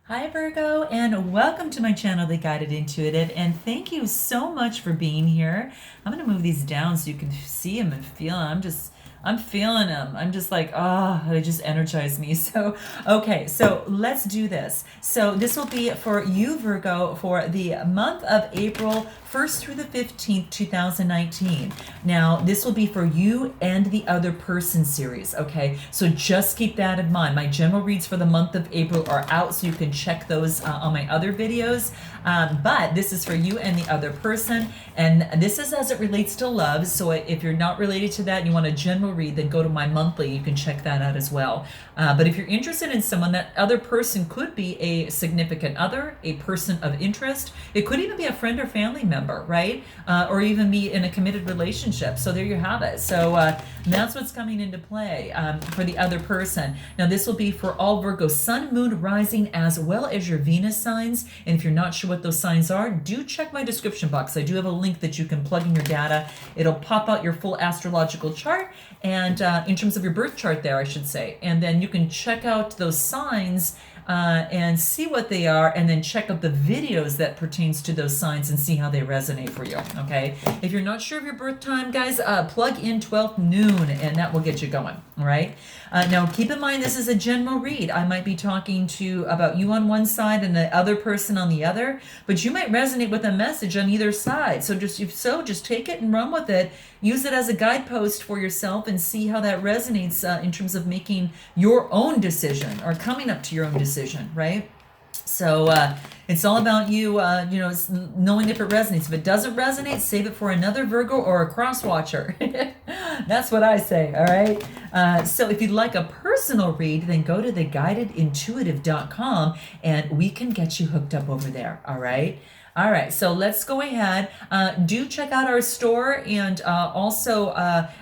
Hi Virgo, and welcome to my channel, The Guided Intuitive, and thank you so much for being here. I'm going to move these down so you can see them and feel them. I'm feeling them. I'm just like, they just energize me. So, okay, so let's do this. So this will be for you, Virgo, for the month of April 1st through the 15th, 2019. Now, this will be for you and the other person series, okay? So just keep that in mind. My general reads for the month of April are out, so you can check those on my other videos. But this is for you and the other person, and this is as it relates to love. So if you're not related to that and you want a general read, then go to my monthly. You can check that out as well. But if you're interested in someone, that other person could be a significant other, a person of interest. It could even be a friend or family member, right? Or even be in a committed relationship. So there you have it. So that's what's coming into play for the other person. Now this will be for all Virgo sun, moon, rising, as well as your Venus signs. And if you're not sure what those signs are, do check my description box. I do have a link that you can plug in your data. It'll pop out your full astrological chart, and in terms of your birth chart there, I should say. And then you can check out those signs and see what they are, and then check out the videos that pertains to those signs and see how they resonate for you, okay? If you're not sure of your birth time, guys, plug in 12 noon, and that will get you going, all right? Now, keep in mind, this is a general read. I might be talking about you on one side and the other person on the other, but you might resonate with a message on either side. So just take it and run with it. Use it as a guidepost for yourself and see how that resonates in terms of making your own decision or coming up to your own decision, right? So it's all about you, knowing if it resonates. If it doesn't resonate, save it for another Virgo or a cross watcher. That's what I say, all right? So if you'd like a personal read, then go to theguidedintuitive.com and we can get you hooked up over there, all right? All right, so let's go ahead. Do check out our store, and also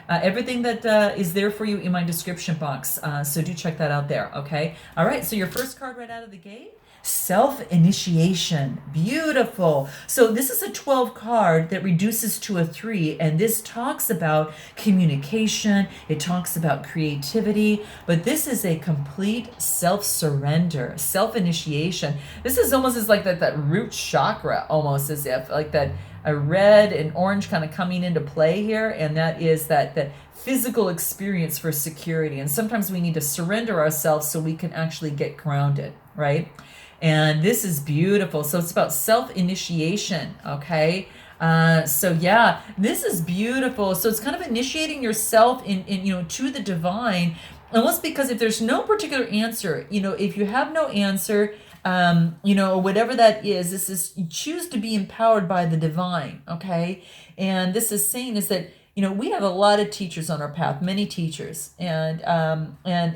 everything that is there for you in my description box. So do check that out there, okay? All right, so your first card right out of the gate, self-initiation. Beautiful. So this is a 12 card that reduces to a 3, and this talks about communication. It talks about creativity, but this is a complete self-surrender, self-initiation. This is almost as like that root chakra, almost as if like that a red and orange kind of coming into play here, and that is that physical experience for security. And sometimes we need to surrender ourselves so we can actually get grounded, right? And this is beautiful. So it's about self-initiation, okay? So yeah, this is beautiful. So it's kind of initiating yourself in to the divine, almost because if there's no particular answer, if you have no answer, whatever that is, this is, you choose to be empowered by the divine, okay? And this is saying is that, we have a lot of teachers on our path, many teachers, and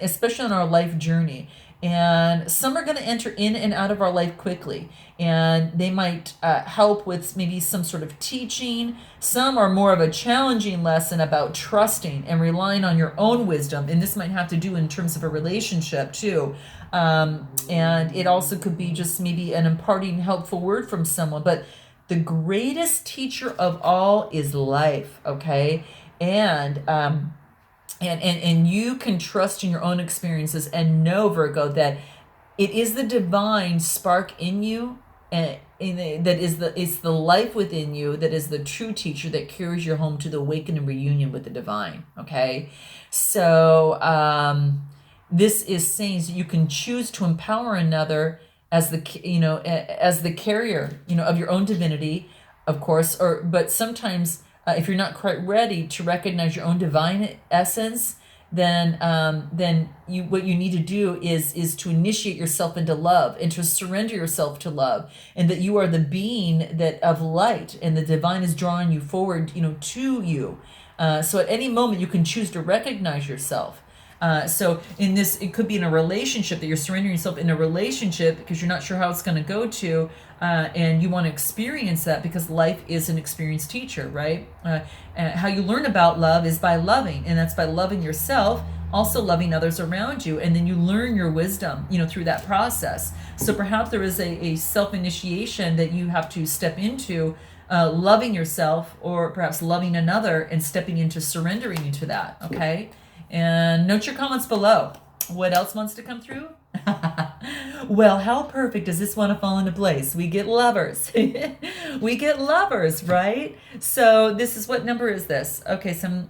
especially on our life journey. And some are going to enter in and out of our life quickly, and they might help with maybe some sort of teaching. Some are more of a challenging lesson about trusting and relying on your own wisdom, and this might have to do in terms of a relationship too. And it also could be just maybe an imparting helpful word from someone. But the greatest teacher of all is life, okay? And you can trust in your own experiences and know, Virgo, that it is the divine spark in you, and that is the life within you that is the true teacher that carries you home to the awakening reunion with the divine, okay? So this is saying that you can choose to empower another as the carrier, of your own divinity, of course, but sometimes if you're not quite ready to recognize your own divine essence, then what you need to do is to initiate yourself into love and to surrender yourself to love, and that you are the being that of light, and the divine is drawing you forward, to you. So at any moment you can choose to recognize yourself. So in this, it could be in a relationship that you're surrendering yourself in a relationship because you're not sure how it's going to go to, and you want to experience that because life is an experienced teacher, right? How you learn about love is by loving, and that's by loving yourself, also loving others around you, and then you learn your wisdom, through that process. So perhaps there is a self-initiation that you have to step into, loving yourself, or perhaps loving another and stepping into surrendering into that, okay? And note your comments below. What else wants to come through? Well, how perfect does this want to fall into place? We get lovers. We get lovers, right? So this is, what number is this? Okay, some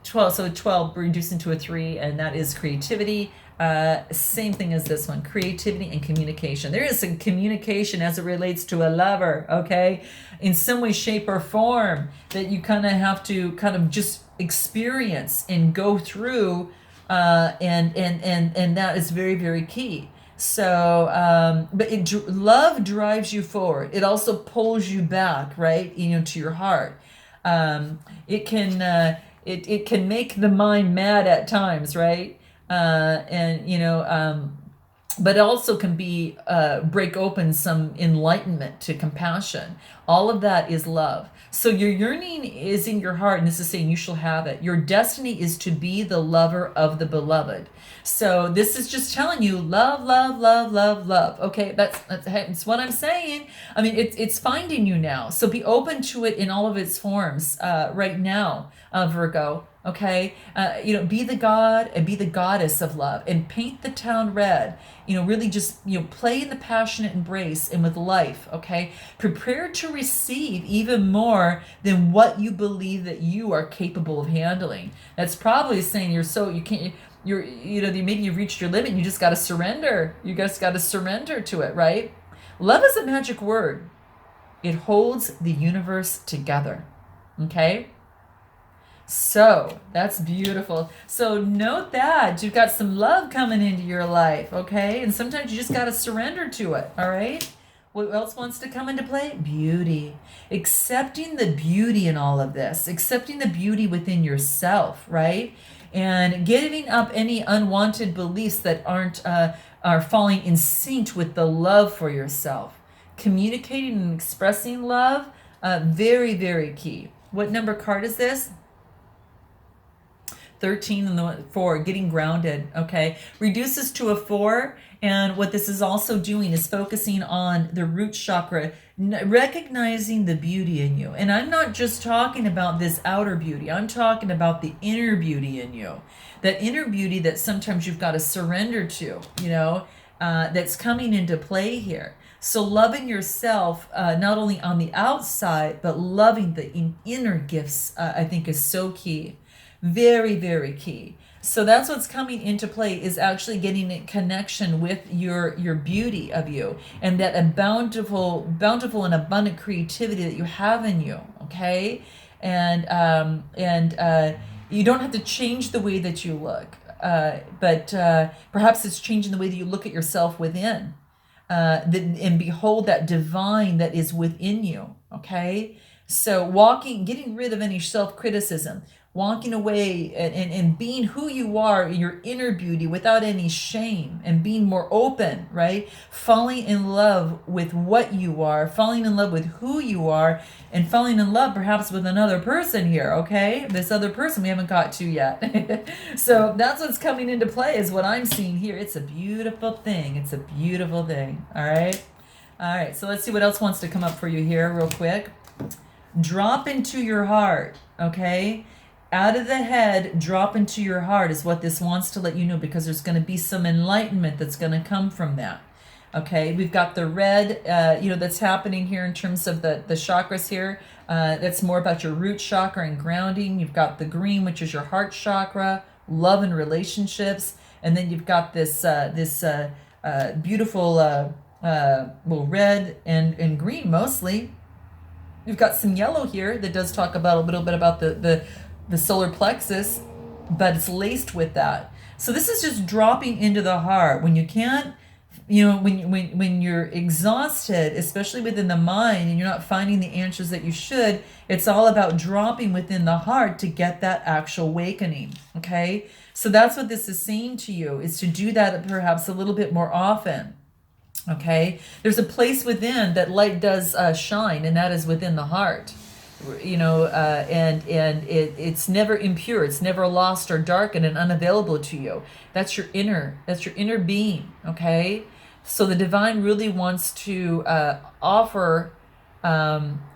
12. So 12 reduced into a 3, and that is creativity. Same thing as this one, creativity and communication. There is some communication as it relates to a lover, okay? In some way, shape, or form that you kind of have to kind of just experience and go through, and that is very, very key. So, but love drives you forward. It also pulls you back, right? To your heart. It can it can make the mind mad at times, right? But it also can be break open some enlightenment to compassion. All of that is love. So your yearning is in your heart, and this is saying you shall have it. Your destiny is to be the lover of the beloved. So this is just telling you love, love, love, love, love. Okay, that's what I'm saying. I mean, it's finding you now. So be open to it in all of its forms right now, Virgo. Okay, be the god and be the goddess of love, and paint the town red. Really just play in the passionate embrace and with life. Okay, prepare to receive even more than what you believe that you are capable of handling. That's probably saying maybe you've reached your limit and you just got to surrender. You just got to surrender to it, right? Love is a magic word. It holds the universe together. Okay. So that's beautiful. So note that you've got some love coming into your life, okay? And sometimes you just got to surrender to it, all right? What else wants to come into play? Beauty. Accepting the beauty in all of this. Accepting the beauty within yourself, right? And giving up any unwanted beliefs that are falling in sync with the love for yourself. Communicating and expressing love, very, very key. What number card is this? 13 and the 4, getting grounded, okay? Reduces to a 4, and what this is also doing is focusing on the root chakra, recognizing the beauty in you. And I'm not just talking about this outer beauty. I'm talking about the inner beauty in you. That inner beauty that sometimes you've got to surrender to, that's coming into play here. So loving yourself, not only on the outside, but loving the inner gifts, I think is so key. Very, very key. So that's what's coming into play, is actually getting a connection with your beauty of you, and that a bountiful and abundant creativity that you have in you. Okay, and you don't have to change the way that you look, but perhaps it's changing the way that you look at yourself within, and behold that divine that is within you. Okay, so getting rid of any self-criticism. Walking away and being who you are, your inner beauty, without any shame, and being more open, right? Falling in love with what you are, falling in love with who you are, and falling in love perhaps with another person here, okay? This other person we haven't got to yet. So that's what's coming into play, is what I'm seeing here. It's a beautiful thing. It's a beautiful thing, all right? All right, so let's see what else wants to come up for you here real quick. Drop into your heart, okay? Out of the head, drop into your heart is what this wants to let you know, because there's going to be some enlightenment that's going to come from that. Okay, we've got the red, that's happening here in terms of the chakras here. That's more about your root chakra and grounding. You've got the green, which is your heart chakra, love and relationships. And then you've got this beautiful, red and green mostly. You've got some yellow here that does talk about a little bit about the solar plexus, but it's laced with that. So this is just dropping into the heart. When you can't, when you're exhausted, especially within the mind, and you're not finding the answers that you should, it's all about dropping within the heart to get that actual awakening. Okay, so that's what this is saying to you, is to do that perhaps a little bit more often. Okay, there's a place within that light does shine, and that is within the heart. And it's never impure, it's never lost or darkened and unavailable to you. That's your inner being. Okay, so the divine really wants to offer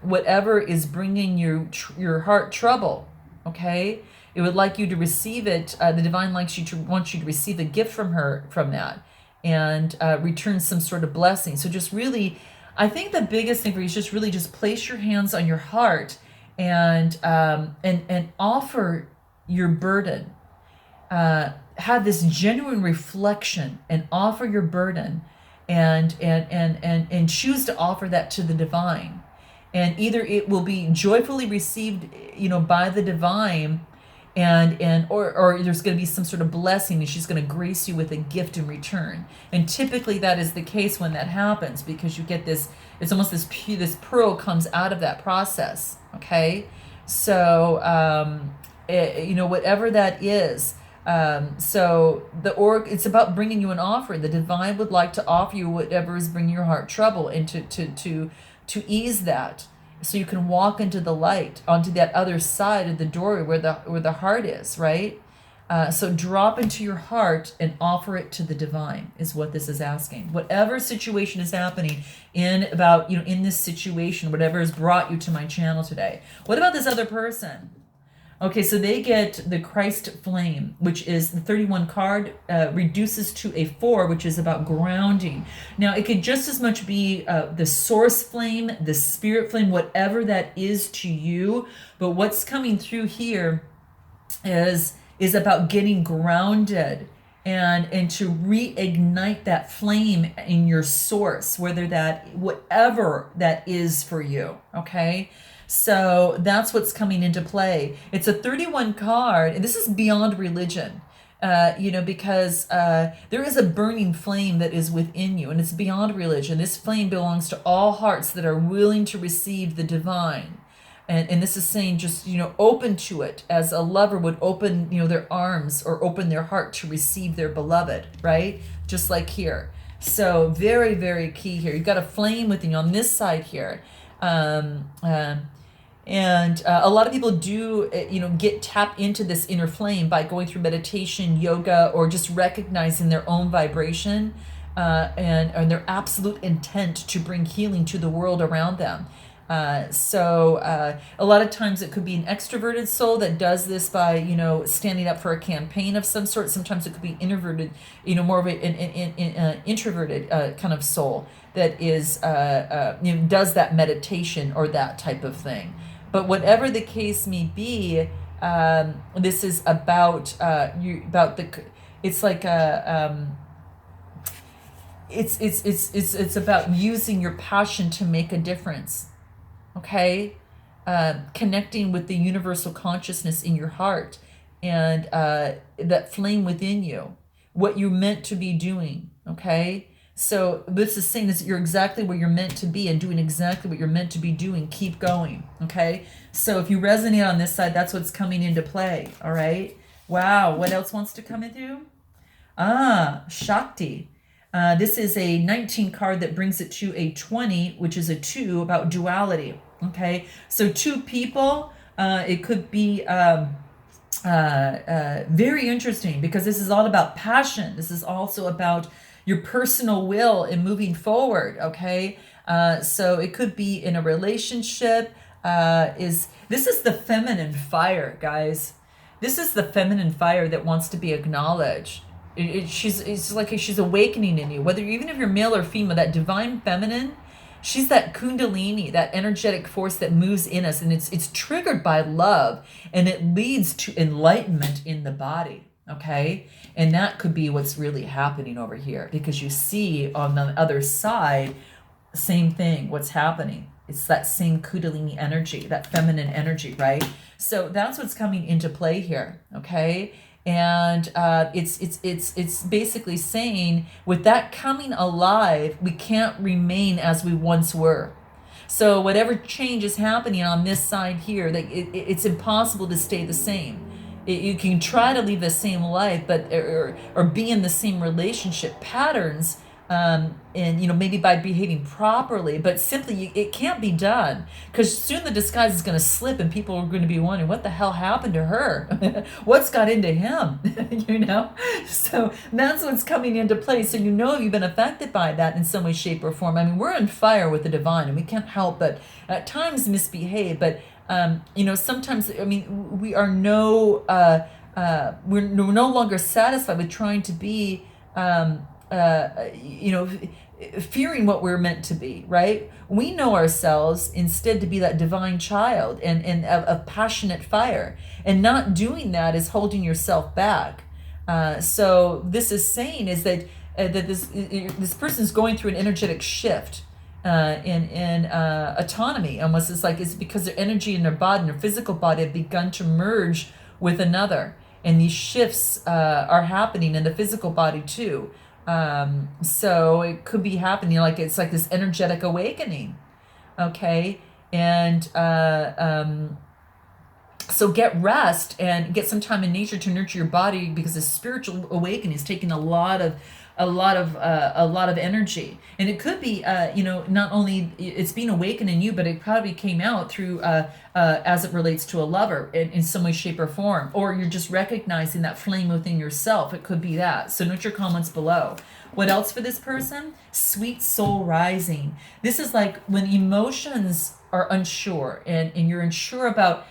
whatever is bringing you your heart trouble. Okay, it would like you to receive it. The divine wants you to receive a gift from that. and return some sort of blessing. So just really, I think the biggest thing for you is just really just place your hands on your heart and offer your burden. Have this genuine reflection and offer your burden, and choose to offer that to the divine. And either it will be joyfully received, by the divine, or there's going to be some sort of blessing, and she's going to grace you with a gift in return. And typically that is the case when that happens, because you get this, it's almost this pearl comes out of that process. Okay, so whatever that is. So it's about bringing you an offering. The divine would like to offer you whatever is bringing your heart trouble, and to ease that, so you can walk into the light, onto that other side of the doorway where the heart is, right? So drop into your heart and offer it to the divine is what this is asking. Whatever situation is happening in this situation, whatever has brought you to my channel today. What about this other person? Okay, so they get the Christ flame, which is the 31 card, reduces to a 4, which is about grounding. Now, it could just as much be the source flame, the spirit flame, whatever that is to you. But what's coming through here is about getting grounded and to reignite that flame in your source, whatever that is for you, okay? So that's what's coming into play. It's a 31 card, and this is beyond religion, because there is a burning flame that is within you, and it's beyond religion. This flame belongs to all hearts that are willing to receive the divine. And this is saying just, open to it as a lover would open, their arms or open their heart to receive their beloved, right? Just like here. So very, very key here. You've got a flame within you on this side here. And a lot of people do, tap into this inner flame by going through meditation, yoga, or just recognizing their own vibration and their absolute intent to bring healing to the world around them. So a lot of times it could be an extroverted soul that does this by, standing up for a campaign of some sort. Sometimes it could be introverted, more of an introverted kind of soul that is, does that meditation or that type of thing. But whatever the case may be, this is about it's like it's about using your passion to make a difference. Okay, connecting with the universal consciousness in your heart and that flame within you, what you're meant to be doing. Okay, so this is saying that you're exactly where you're meant to be and doing exactly what you're meant to be doing. Keep going. Okay, so if you resonate on this side, that's what's coming into play. All right. Wow. What else wants to come in through? Shakti. This is a 19 card that brings it to a 20, which is a 2, about duality. Okay, so two people, it could be very interesting, because this is all about passion. This is also about your personal will in moving forward. Okay, so it could be in a relationship. This is the feminine fire, guys. This is the feminine fire that wants to be acknowledged. It's like she's awakening in you, even if you're male or female, that divine feminine. She's that Kundalini, that energetic force that moves in us, and it's triggered by love, and it leads to enlightenment in the body. Okay, and that could be what's really happening over here, because you see on the other side, same thing. What's happening? It's that same Kundalini energy, that feminine energy, right? So that's what's coming into play here. Okay. And it's basically saying, with that coming alive, we can't remain as we once were. So whatever change is happening on this side here, it's impossible to stay the same. You can try to live the same life, but or be in the same relationship patterns, and maybe by behaving properly, but simply it can't be done, because soon the disguise is going to slip and people are going to be wondering, what the hell happened to her? What's got into him? So that's what's coming into play. So you've been affected by that in some way, shape, or form. I mean, we're on fire with the divine, and we can't help but at times misbehave, but sometimes, we are we're no longer satisfied with trying to be you know, fearing what we're meant to be, right? We know ourselves instead to be that divine child and of passionate fire. And not doing that is holding yourself back. So this is saying is that this person's going through an energetic shift in autonomy. Almost it's because their energy in their body and their physical body have begun to merge with another. And these shifts are happening in the physical body too. So it could be happening it's like this energetic awakening. Okay. And so get rest and get some time in nature to nurture your body, because the spiritual awakening is taking a lot of energy. And it could be not only it's being awakened in you, but it probably came out through as it relates to a lover in some way, shape, or form, or you're just recognizing that flame within yourself. It could be that. So note your comments below. What else for this person? Sweet soul rising. This is like when emotions are unsure and you're unsure about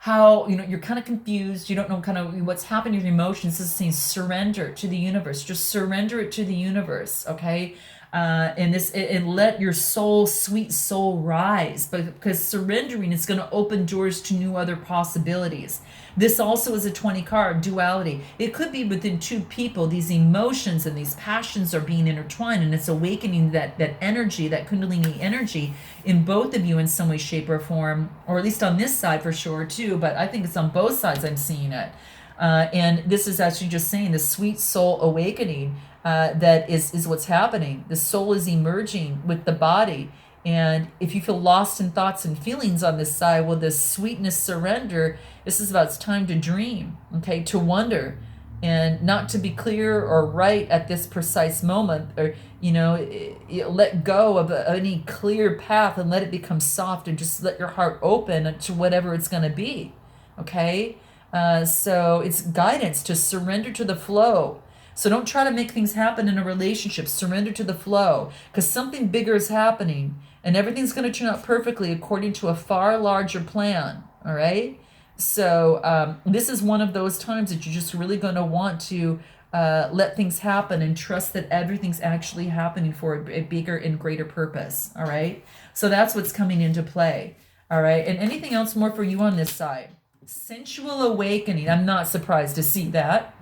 how, you're kind of confused. You don't know kind of what's happening to your emotions. This is saying surrender to the universe. Just surrender it to the universe, okay? And let your soul, sweet soul, rise. But because surrendering is going to open doors to new other possibilities. This also is a 20 card duality. It could be within two people. These emotions and these passions are being intertwined, and it's awakening that energy, that Kundalini energy in both of you in some way, shape, or form, or at least on this side for sure too. But I think it's on both sides I'm seeing it. And this is actually just saying the sweet soul awakening that is what's happening. The soul is emerging with the body. And if you feel lost in thoughts and feelings on this side, well, this sweetness surrender, this is about it's time to dream, okay, to wonder, and not to be clear or right at this precise moment, or, let go of any clear path and let it become soft, and just let your heart open to whatever it's going to be, okay? So it's guidance to surrender to the flow. So don't try to make things happen in a relationship. Surrender to the flow, because something bigger is happening, and everything's going to turn out perfectly according to a far larger plan. All right. So this is one of those times that you're just really going to want to let things happen and trust that everything's actually happening for a bigger and greater purpose. All right. So that's what's coming into play. All right. And anything else more for you on this side? Sensual awakening. I'm not surprised to see that.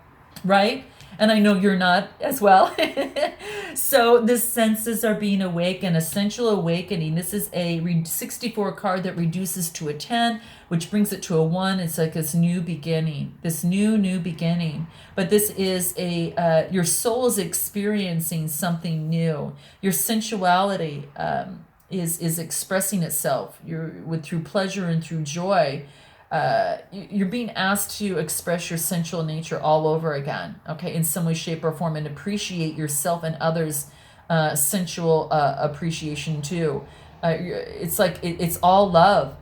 Right. And I know you're not as well. So the senses are being awakened, a sensual awakening. This is a 64 card that reduces to a 10, which brings it to a 1. It's like this new beginning, this new beginning. But this is your soul is experiencing something new. Your sensuality is expressing itself through pleasure and through joy. You're being asked to express your sensual nature all over again, okay, in some way, shape, or form, and appreciate yourself and others' sensual appreciation too. It's like it's all love.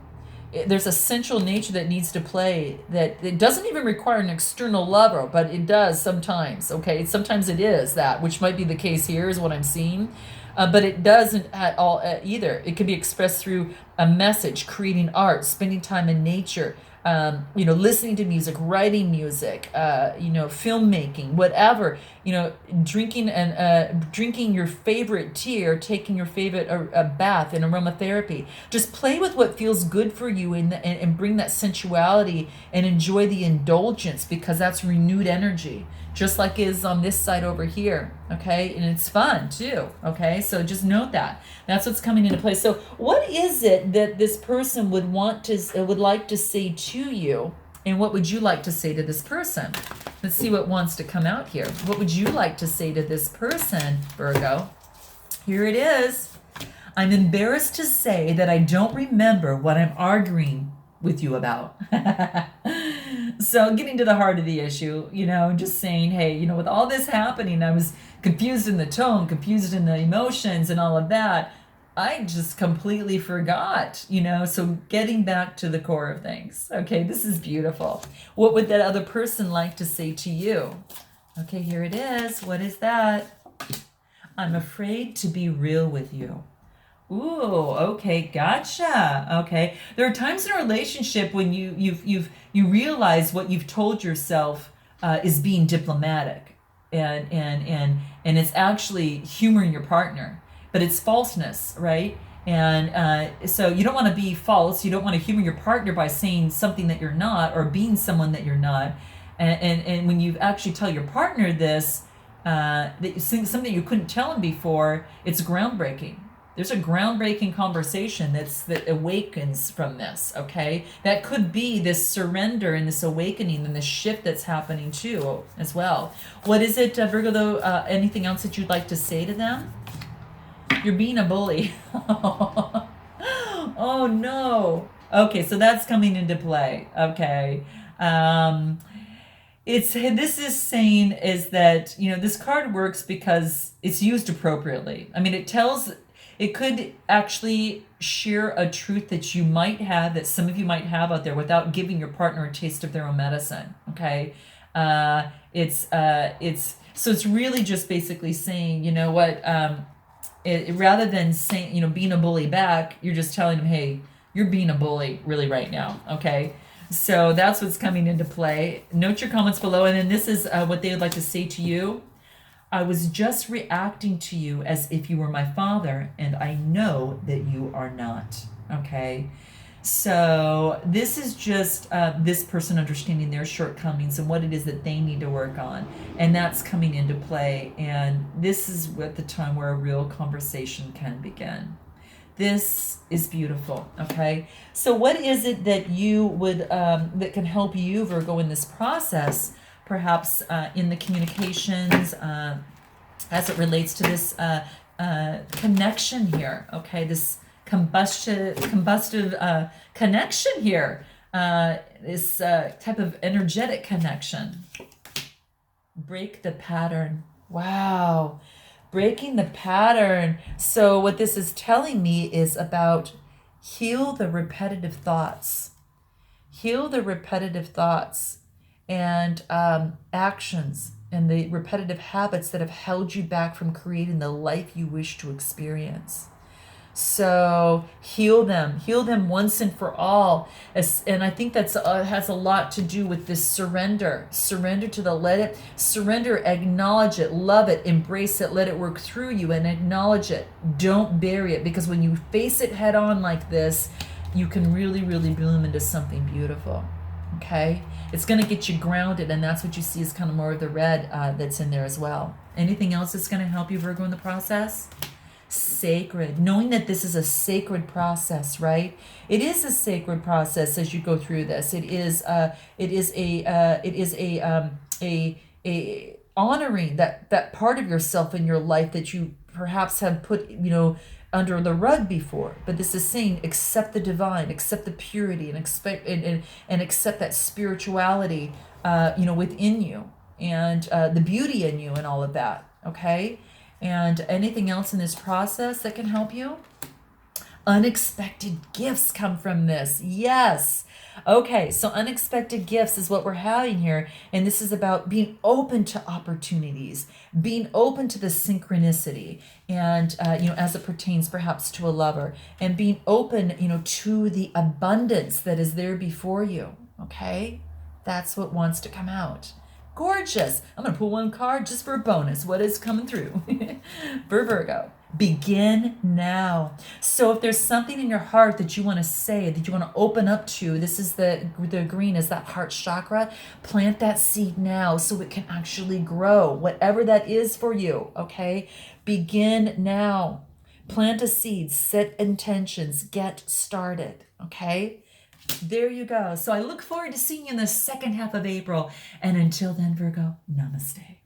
There's a sensual nature that needs to play, that it doesn't even require an external lover, but it does sometimes, okay? Sometimes it is that, which might be the case here is what I'm seeing. But it doesn't at all either. It can be expressed through a message, creating art, spending time in nature, listening to music, writing music, filmmaking, whatever, drinking your favorite tea, or taking your favorite bath in aromatherapy. Just play with what feels good for you and bring that sensuality and enjoy the indulgence, because that's renewed energy. Just like is on this side over here, okay? And it's fun too, okay? So just note that. That's what's coming into play. So what is it that this person would like to say to you, and what would you like to say to this person? Let's see what wants to come out here. What would you like to say to this person, Virgo? Here it is. I'm embarrassed to say that I don't remember what I'm arguing with you about. So getting to the heart of the issue, just saying, hey, with all this happening, I was confused in the tone, confused in the emotions and all of that. I just completely forgot, so getting back to the core of things. Okay, this is beautiful. What would that other person like to say to you? Okay, here it is. What is that? I'm afraid to be real with you. Ooh, okay, gotcha. Okay, there are times in a relationship when you realize what you've told yourself is being diplomatic. and it's actually humoring your partner, but it's falseness, right? And so you don't want to be false. You don't want to humor your partner by saying something that you're not, or being someone that you're not. And when you actually tell your partner this, something you couldn't tell him before, it's groundbreaking. There's a groundbreaking conversation that awakens from this, okay? That could be this surrender and this awakening and this shift that's happening too, as well. What is it, Virgo, though? Anything else that you'd like to say to them? You're being a bully. Oh, no. Okay, so that's coming into play. Okay. This is saying is that, this card works because it's used appropriately. I mean, it could actually share a truth that you might have, that some of you might have out there, without giving your partner a taste of their own medicine. Okay. So it's really just basically saying, you know what, rather than saying, being a bully back, you're just telling them, hey, you're being a bully really right now. Okay. So that's what's coming into play. Note your comments below. And then this is what they would like to say to you. I was just reacting to you as if you were my father, and I know that you are not. Okay. So this is just this person understanding their shortcomings and what it is that they need to work on. And that's coming into play. And this is at the time where a real conversation can begin. This is beautiful, okay? So what is it that you would, that can help you, Virgo, in this process, perhaps in the communications, as it relates to this connection here, okay? This combustive connection here, this type of energetic connection. Break the pattern. Wow. Breaking the pattern. So what this is telling me is about heal the repetitive thoughts. Heal the repetitive thoughts and actions and the repetitive habits that have held you back from creating the life you wish to experience. So heal them once and for all. And I think that's has a lot to do with this surrender to surrender, acknowledge it, love it, embrace it, let it work through you, and acknowledge it. Don't bury it, because when you face it head on like this, you can really, really bloom into something beautiful. Okay. It's going to get you grounded. And that's what you see is kind of more of the red that's in there as well. Anything else that's going to help you, Virgo, in the process? Sacred, knowing that this is a sacred process, right? It is a sacred process as you go through this. It is a honoring that part of yourself in your life that you perhaps have put, under the rug before. But this is saying accept the divine, accept the purity, and accept that spirituality, within you, and the beauty in you, and all of that. Okay. And anything else in this process that can help you? Unexpected gifts come from this. Yes. Okay, so unexpected gifts is what we're having here. And this is about being open to opportunities, being open to the synchronicity, and, as it pertains perhaps to a lover, and being open, to the abundance that is there before you. Okay, that's what wants to come out. Gorgeous. I'm going to pull one card just for a bonus. What is coming through for Virgo? Begin now. So if there's something in your heart that you want to say, that you want to open up to, this is the green is that heart chakra. Plant that seed now so it can actually grow, whatever that is for you. Okay. Begin now. Plant a seed, set intentions, get started. Okay. There you go. So I look forward to seeing you in the second half of April. And until then, Virgo, namaste.